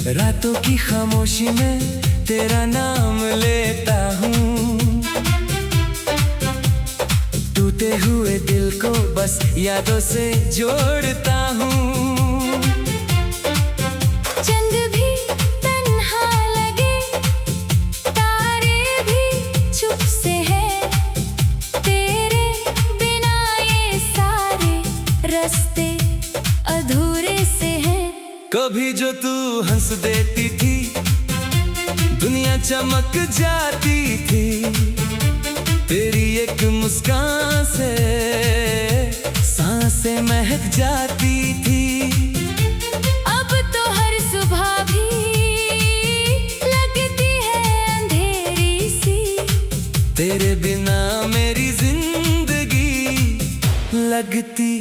रातों की खामोशी में तेरा नाम लेता हूँ। टूटे हुए दिल को बस यादों से जोड़ता हूँ। चंद भी तन्हा लगे, तारे भी चुप से है, तेरे बिना ये सारे रास्ते अधूरे से हैं। कभी जो तू हंस देती थी दुनिया चमक जाती थी, तेरी एक मुस्कान से सांसें महक जाती थी। अब तो हर सुबह भी लगती है अंधेरी सी, तेरे बिना मेरी जिंदगी लगती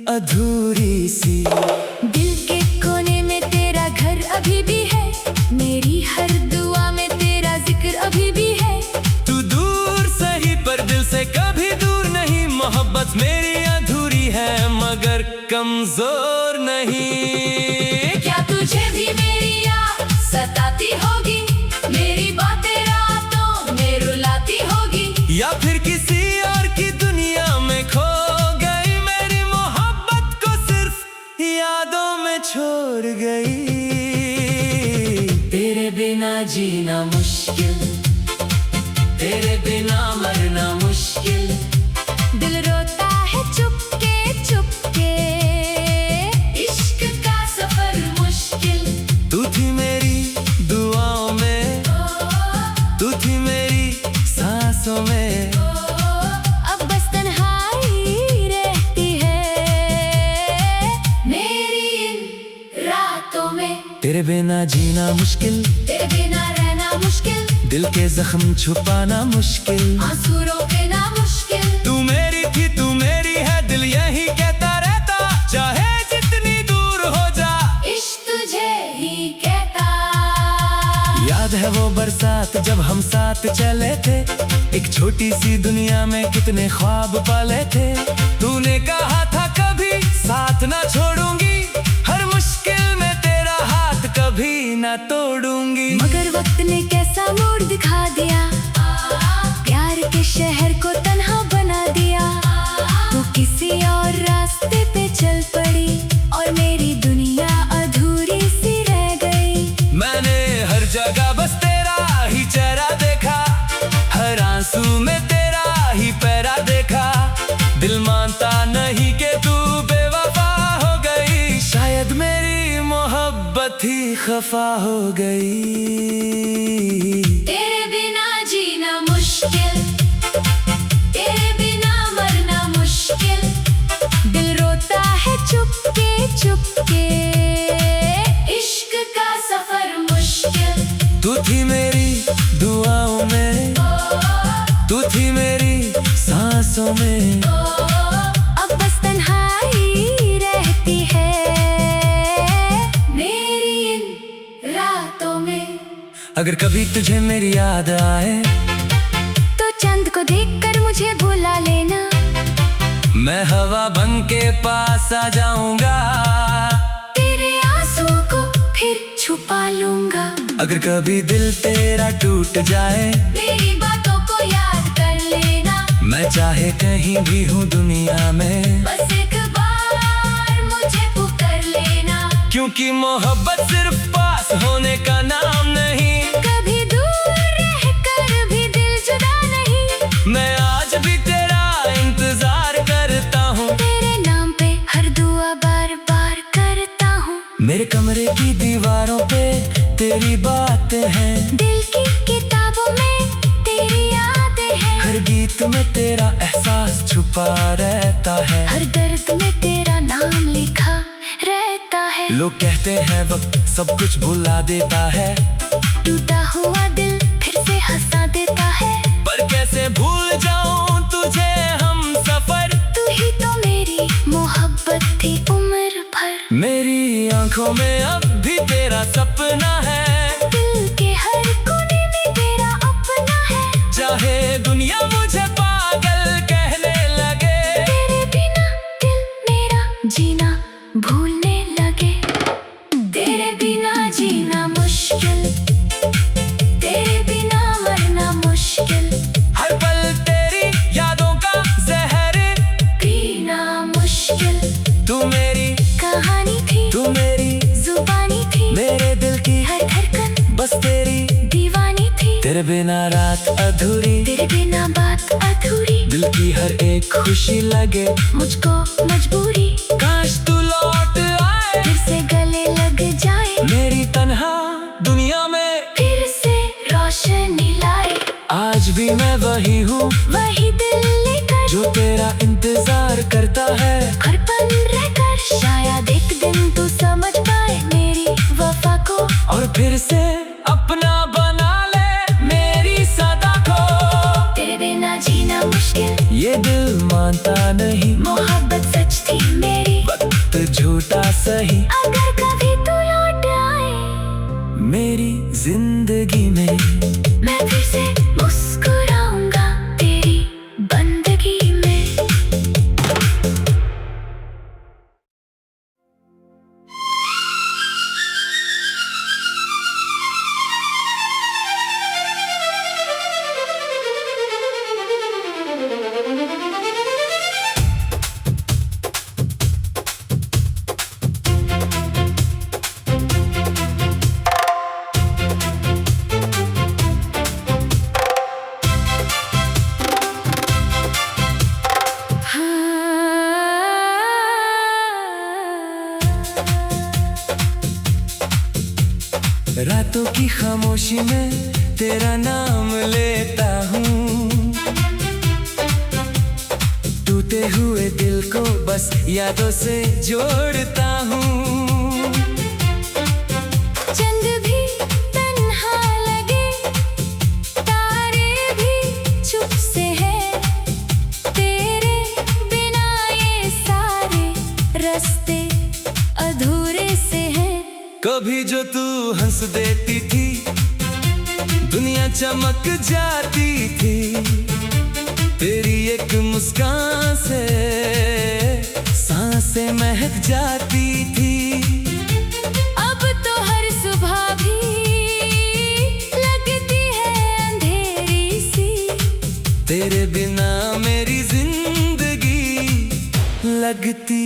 अधूरी सी। दिल के कोने में तेरा घर अभी भी है, मेरी हर दुआ में तेरा जिक्र अभी भी है। तू दूर सही पर दिल से कभी दूर नहीं, मोहब्बत मेरी अधूरी है मगर कमजोर नहीं। क्या तुझे भी मेरी याद सताती होगी, मेरी बातें रातों में रुलाती होगी, या फिर किसी और की दुनिया में खो गई, मेरी मोहब्बत को सिर्फ यादों में छोड़ गई। तेरे बिना जीना मुश्किल, तेरे बिना मरना मुश्किल, दिल रोता है चुपके चुपके, इश्क का सफर मुश्किल। तू थी मेरी दुआओं में, तू थी मेरी सांसों में, अब बस तन्हाई रहती है मेरी इन रातों में। तेरे बिना जीना मुश्किल, तेरे बिना रहना मुश्किल, दिल के जख्म छुपाना मुश्किल, आंसू रोकना मुश्किल। तू मेरी थी तू मेरी है, दिल यही कहता रहता, चाहे जितनी दूर हो जा इश्क तुझे ही कहता। याद है वो बरसात जब हम साथ चले थे, एक छोटी सी दुनिया में कितने ख्वाब पाले थे। तूने कहा था कभी साथ ना छोड़ूंगी, हर मुश्किल में तेरा हाथ कभी ना तोड़ूंगी। मगर वक्त ने कैसा मोड़ दिखा दिया, प्यार के शहर को तन्हा बना दिया। तू किसी और रास्ते पे चल पड़ी और मेरी दुनिया अधूरी सी रह गई। मैंने हर जगह बस तेरा ही चेहरा देखा, हर आंसू में तेरा ही पहरा देखा। दिल मानता नहीं कि तू बेवफा हो गई, शायद मेरी मोहब्बत ही खफा हो गई। तेरे बिना जीना मुश्किल, तेरे बिना मरना मुश्किल, दिल रोता है चुपके चुपके, इश्क का सफर मुश्किल। तू थी मेरी दुआओं में, तू थी मेरी सांसों में, अब बस तन्हाई रहती है मेरी इन रातों में। अगर कभी तुझे मेरी याद आए तो चंद को देखकर मुझे बुला लेना, मैं हवा बन के पास आ जाऊंगा, तेरे आंसू को फिर छुपा लूंगा। अगर कभी दिल तेरा टूट जाए मेरी बातों को याद कर लेना, मैं चाहे कहीं भी हूँ दुनिया में, बस एक बार मुझे पुकार लेना। क्योंकि मोहब्बत सिर्फ पास होने का नाम नहीं, कभी दूर रहकर भी दिल जुदा नहीं। मैं आज भी तेरा इंतजार करता हूँ, तेरे नाम पे हर दुआ बार बार करता हूँ। मेरे कमरे की दीवारों पे तेरी बातें हैं, दिल की किताबों में तेरी यादें हैं, हर गीत में तेरा एहसास छुपा रहता है, हर दर्द में तेरा नाम लिखा रहता है। लोग कहते हैं वक्त सब कुछ भुला देता है, टूटा हुआ दिल फिर से हंसा देता है, पर कैसे भूल जाऊं तुझे हम सफर। तू ही तो मेरी मोहब्बत थी उम्र भर, मेरी आंखों में अब भी तेरा सपना है, दिल के हर कोने में तेरा अपना है। चाहे दुनिया मुझे पागल कहने लगे, तेरे बिना दिल मेरा जीना भूलने लगे, तेरे बिना जीना मुश्किल। मेरी कहानी थी, तू मेरी जुबानी थी, मेरे दिल की हर धड़कन बस तेरी दीवानी थी। तेरे बिना रात अधूरी, तेरे बिना बात अधूरी, दिल की हर एक खुशी लगे मुझको मजबूरी। काश तू लौट आए, फिर से गले लग जाए, मेरी तन्हा दुनिया में फिर से रोशनी लाए। आज भी मैं वही हूँ, वही दिल लेकर जो तेरा इंतजार करता है। हर पल रहकर शायद एक दिन तू समझ पाए मेरी वफा को, और फिर से अपना बना ले मेरी सदा को। तेरे बिना जीना मुश्किल, ये दिल मानता नहीं, मोहब्बत सच थी मेरी, वक्त झूठा सही। अगर कभी तू लौट आए मेरी जिंदगी में मैं फिर से मुस्कुराऊंगा तेरी बंदगी में। रातों की खामोशी में तेरा नाम लेता हूँ, टूटे हुए दिल को बस यादों से जोड़ता हूँ। चंद भी तन्हा लगे, तारे भी चुप से हैं, तेरे बिना ये सारे रास्ते अधूरे से हैं। कभी जो तू हंस देती थी, दुनिया चमक जाती थी, तेरी एक मुस्कान से सांसें महक जाती थी। अब तो हर सुबह भी लगती है अंधेरी सी, तेरे बिना मेरी जिंदगी लगती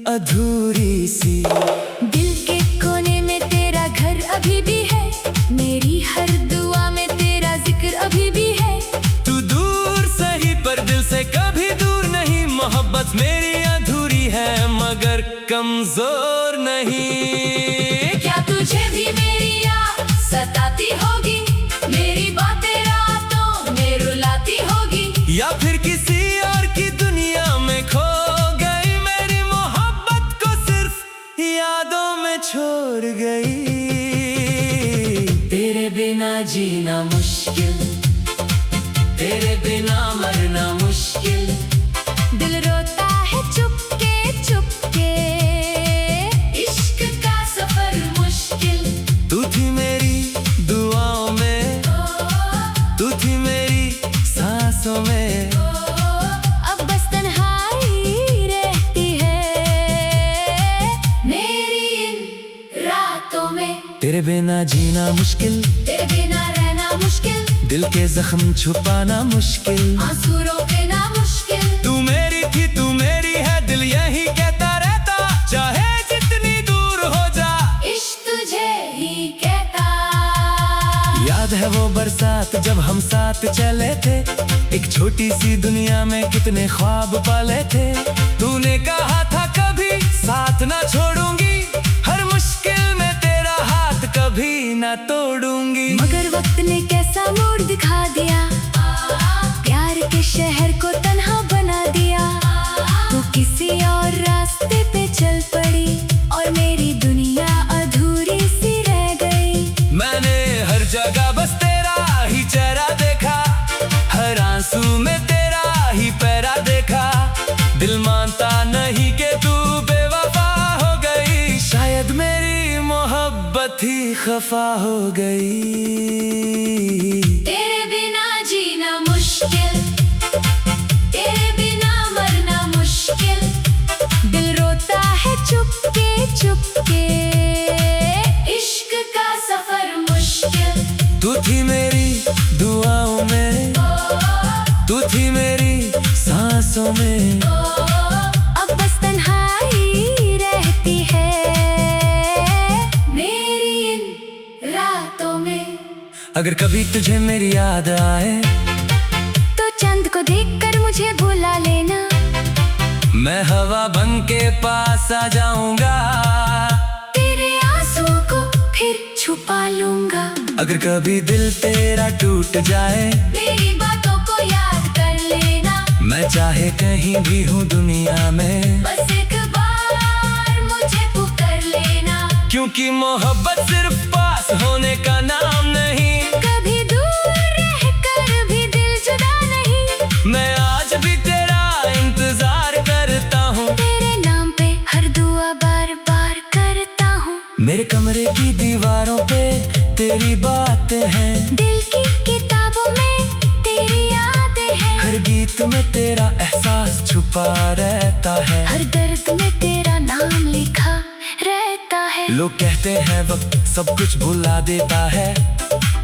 अधूरी सी। दिल के कोने में तेरा घर अभी भी है, मेरी हर दुआ में तेरा जिक्र अभी भी है। तू दूर सही पर दिल से कभी दूर नहीं, मोहब्बत मेरी अधूरी है मगर कमजोर नहीं। क्या तुझे भी मेरी याद सताती होगी, मेरी बातें रातों में रुलाती होगी, या फिर किसी और की दुनिया में खो गई, मेरी मोहब्बत को सिर्फ यादों में छोड़ गई। तेरे बिना जीना मुश्किल, तेरे बिना मरना मुश्किल, दिल रोता है चुपके चुपके, इश्क का सफर मुश्किल। तू थी मेरी दुआओं में, तू थी मेरी सांसों में, अब बस तन्हाई रहती है मेरी इन रातों में। तेरे बिना जीना मुश्किल, तेरे बिना रहना मुश्किल, दिल के जख्म छुपाना मुश्किल, आंसू रोकना मुश्किल। तू मेरी थी तू मेरी है, दिल यही कहता रहता, चाहे जितनी दूर हो जा, इश्क तुझे ही कहता। याद है वो बरसात जब हम साथ चले थे, एक छोटी सी दुनिया में कितने ख्वाब पाले थे। तूने कहा था कभी साथ ना छोड़ूंगी, हर मुश्किल में तेरा हाथ कभी ना तोड़ूंगी। मगर वक्त ने कैसा मोड़ दिखा दिया, प्यार के शहर को तन्हा बना दिया। तू किसी और रास्ते पे चल पड़ी और मेरी दुनिया अधूरी सी रह गई। मैंने हर जगह बस तेरा ही चेहरा देखा, हर आंसू में तेरा ही पैरा देखा। दिल मानता नहीं कि तू बेवफा हो गई, शायद मेरी मोहब्बत ही खफा हो गई। तेरे बिना जीना मुश्किल, तेरे बिना मरना मुश्किल, दिल रोता है चुपके चुपके, इश्क का सफर मुश्किल। तू थी मेरी दुआओं में, तू थी मेरी सांसों में, अब बस तन्हाई अगर कभी तुझे मेरी याद आए तो चांद को देखकर मुझे बुला लेना। मैं हवा बन के पास आ जाऊंगा, तेरे आंसू को फिर छुपा लूंगा। अगर कभी दिल तेरा टूट जाए मेरी बातों को याद कर लेना। मैं चाहे कहीं भी हूँ दुनिया में, बस एक बार मुझे पुकार लेना। क्योंकि मोहब्बत सिर्फ पास होने का नाम नहीं, कभी दूर रहकर भी दिल जुदा नहीं। मैं आज भी तेरा इंतजार करता हूँ, तेरे नाम पे हर दुआ बार बार करता हूँ। मेरे कमरे की दीवारों पे तेरी बातें हैं, दिल की किताबों में तेरी यादें हैं। हर गीत में तेरा एहसास छुपा रहता है, हर दर्द में तेरा नाम लिखा रहता है। लोग कहते हैं वक्त सब कुछ भुला देता है,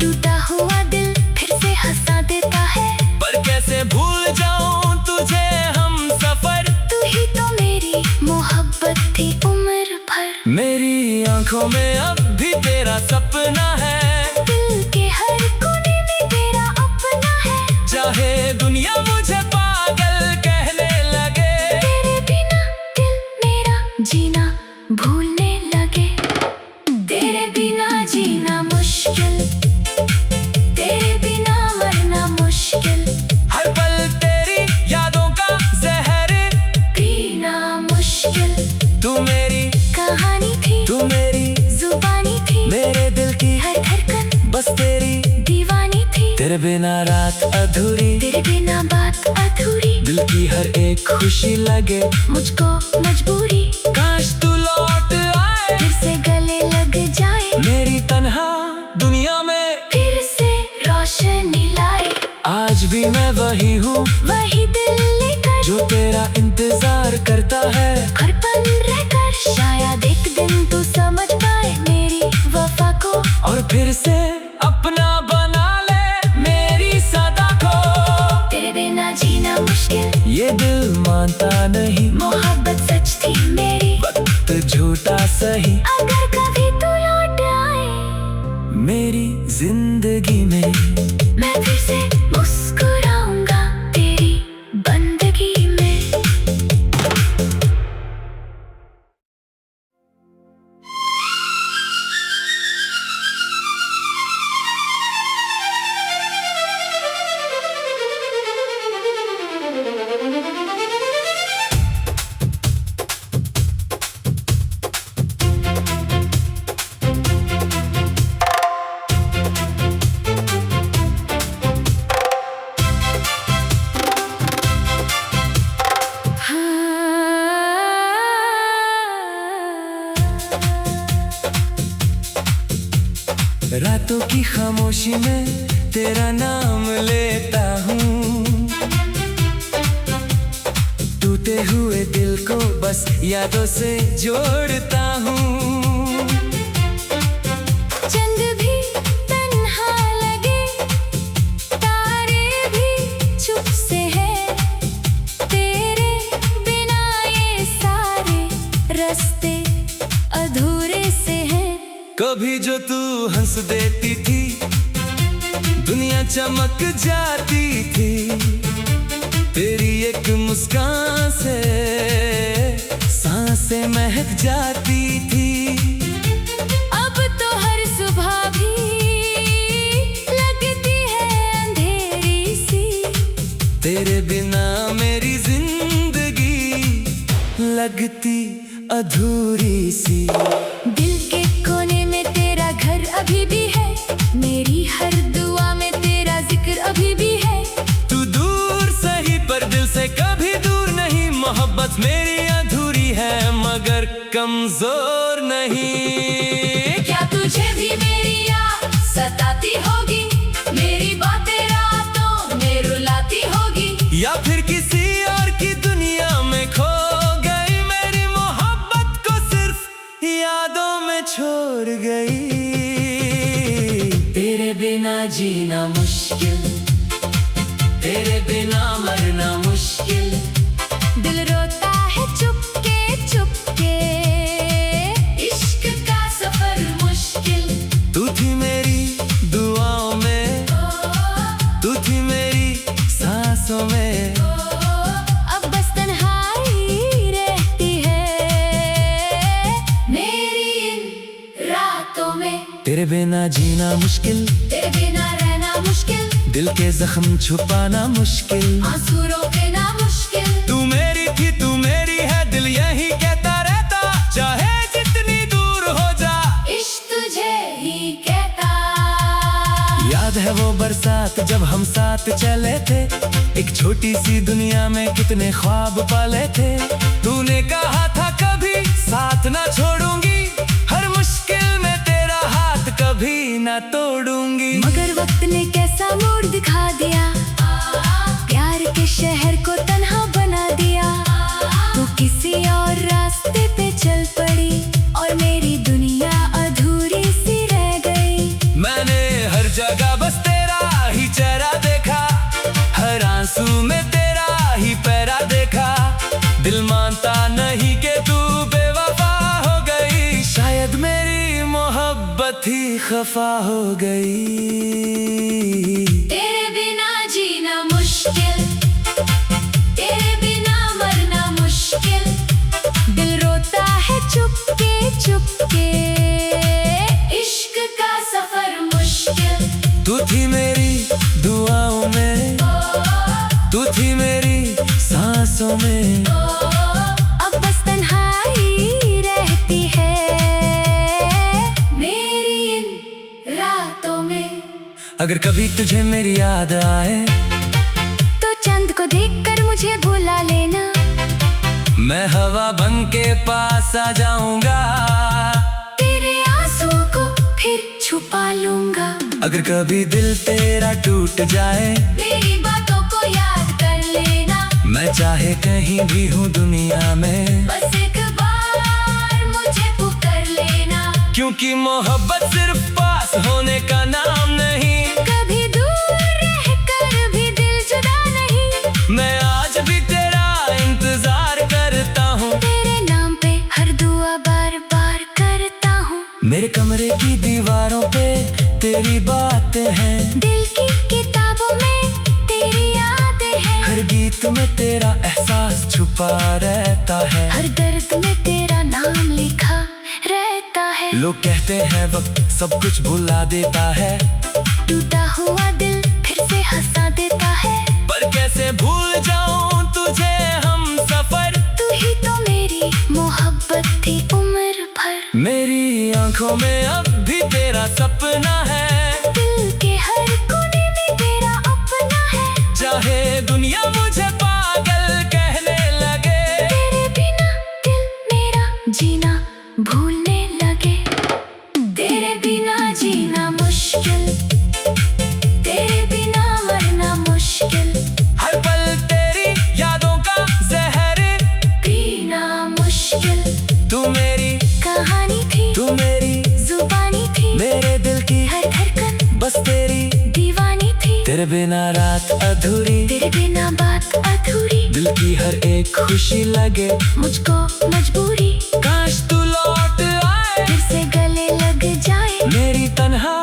टूटा हुआ दिल फिर से हंसा देता है। पर कैसे भूल जाऊं तुझे हम सफर, तू ही तो मेरी मोहब्बत थी उम्र भर। मेरी आंखों में अब भी तेरा सपना है, दिल के हर कोने में तेरा अपना है। चाहे दुनिया मुझे पागल कहने लगे, तेरे बिना दिल मेरा जीना भूलने लगे। तेरे बिना जीना मुश्किल, तेरे बिना मरना मुश्किल। हर पल तेरी यादों का जहर पीना मुश्किल। तू मेरी कहानी थी, तू मेरी जुबानी थी, मेरे दिल की हर धड़कन बस तेरी दीवानी थी। तेरे बिना रात अधूरी, तेरे बिना बात अधूरी, दिल की हर एक खुशी लगे मुझको मजबूरी। काश तू लौट आए, फिर से गले लग जाए, मेरी तन्हा दुनिया में फिर से रोशनी लाए। आज भी मैं वही हूँ, वही दिल लेकर जो तेरा इंतजार करता है। घर पर रहकर शायद एक दिन तू समझ पाए मेरी वफा को, और फिर से अपना बना ले मेरी सदा को। तेरे बिना जीना मुश्किल, ये दिल मानता नहीं, मोहब्बत सच थी मेरी, वक्त झूठा सही। अगर कभी तू लौट आए मेरी जिंदगी में, मैं फिर से मुस्कुराऊंगा तेरी बंदगी में। रातों की खामोशी में तेरा नाम लेता हूँ, टूटे हुए दिल को बस यादों से जोड़ता हूँ। चंद भी तन्हा लगे, तारे भी चुप से है, तेरे बिना ये सारे रास्ते अधूरे से हैं। कभी जो तू हंस देती थी, दुनिया चमक जाती थी, तेरी एक मुस्कान से सांसें महक जाती थी। अब तो हर सुबह भी लगती है अंधेरी सी, तेरे बिना मेरी जिंदगी लगती अधूरी सी। दिल के कोने में तेरा घर अभी भी है, मेरी हर दुआ में तेरा जिक्र अभी भी है। तू दूर सही पर दिल से कभी दूर नहीं, मोहब्बत मेरी अधूरी है मगर कमजोर नहीं। क्या तुझे भी मेरी याद सताती होगी, मेरी बातें रातों में रुलाती होगी, या फिर किसी और की दुनिया में खो गई, मेरी मोहब्बत को सिर्फ यादों में छोड़ गई। तेरे बिना जीना मुश्किल, तेरे बिना मरना मुश्किल। दिल रोता है चुपके चुपके, इश्क का सफर मुश्किल। तू थी मेरी दुआओं में तेरे बिना जीना मुश्किल, तेरे बिना रहना मुश्किल, दिल के जख्म छुपाना मुश्किल, आंसू रोकना मुश्किल। तू मेरी थी तू मेरी है, दिल यही कहता रहता, चाहे जितनी दूर हो जा, इश्क तुझे ही कहता। याद है वो बरसात जब हम साथ चले थे, एक छोटी सी दुनिया में कितने ख्वाब पाले थे। तूने कहा था कभी साथ ना छोड़ूंगी, हर मुश्किल में तेरा हाथ कभी ना तोड़ूंगी। मगर वक्त ने कैसा मोड़ दिखा दिया, प्यार के शहर को तन्हा बना दिया। तू किसी और रास्ते पे चल पड़ी और मेरी दुनिया अधूरी सी रह गई। मैंने हर जगह बस तेरा ही चेहरा देखा, हर आंसू में तेरा ही पैरा देखा। दिल मानता नहीं कि तू बेवफा हो गई, शायद मेरी मोहब्बत ही खफा हो गई। तेरे बिना जीना मुश्किल, तेरे बिना मरना मुश्किल, दिल रोता है चुपके चुपके, इश्क का सफर मुश्किल। तू थी मेरी दुआओं में, तू थी मेरी सांसों में, अब बस तन्हाई रहती है मेरी इन रातों में। अगर कभी तुझे मेरी याद आए, तो चंद को देखकर मुझे बुला लेना, मैं हवा बन के पास आ जाऊंगा, तेरे आंसू को फिर छुपा लूंगा। अगर कभी दिल तेरा टूट जाए, मेरी बातों को याद कर लेना, मैं चाहे कहीं भी हूँ दुनिया में, बस एक बार मुझे पुकार लेना। क्योंकि मोहब्बत सिर्फ पास होने का नाम नहीं, कभी दूर रहकर भी दिल जुदा नहीं। मैं आज भी तेरा इंतजार करता हूँ, तेरे नाम पे हर दुआ बार बार करता हूँ। मेरे कमरे की दीवारों पे तेरी बातें हैं, दिल की किताबों में तेरी यादें हैं, हर गीत में तेरा एहसास छुपा रहता है, हर दर्द में तेरा नाम लिखा रहता है। लोग कहते हैं वक्त सब कुछ भुला देता है, टूटा हुआ दिल फिर से हंसा देता है, पर कैसे भूल जाऊं तुझे हम सफर। तू ही तो मेरी मोहब्बत थी उम्र भर। मेरी आंखों में अब भी तेरा सपना है, दिल के हर कोने में तेरा अपना है, चाहे दुनिया मुझे पागल कहने लगे, तेरे बिना दिल मेरा जीना भूलने लगे। तेरे बिना जीना मुश्किल, तेरे बिना मरना मुश्किल, हर पल तेरी यादों का जहर पीना मुश्किल। तू मेरी कहानी थी, तू मेरी जुबानी थी, मेरे दिल की हर धड़कन बस तेरी दीवानी थी। तेरे बिना रात अधूरी, तेरे बिना बात अधूरी, दिल की हर एक खुशी लगे मुझको मजबूरी। काश तू लौट आए, फिर से गले लग जाए, मेरी तन्हा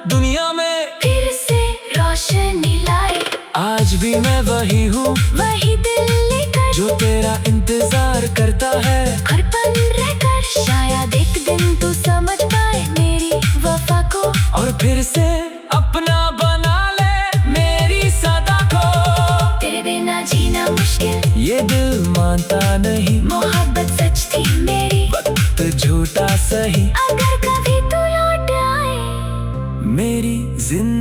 दुनिया में फिर से रोशनी लाए। आज भी मैं वही हूँ, वही दिल लेकर जो तेरा इंतजार करता है, खड़पन रहकर शायद एक दिन तू समझ पाए मेरी वफा को, और फिर से अपना बना ले मेरी सदा को। तेरे बिना जीना मुश्किल, ये दिल मानता नहीं, मोहब्बत सच थी मेरी, वक्त झूठा सही, अगर कभी तू लौट आए मेरी जिंदगी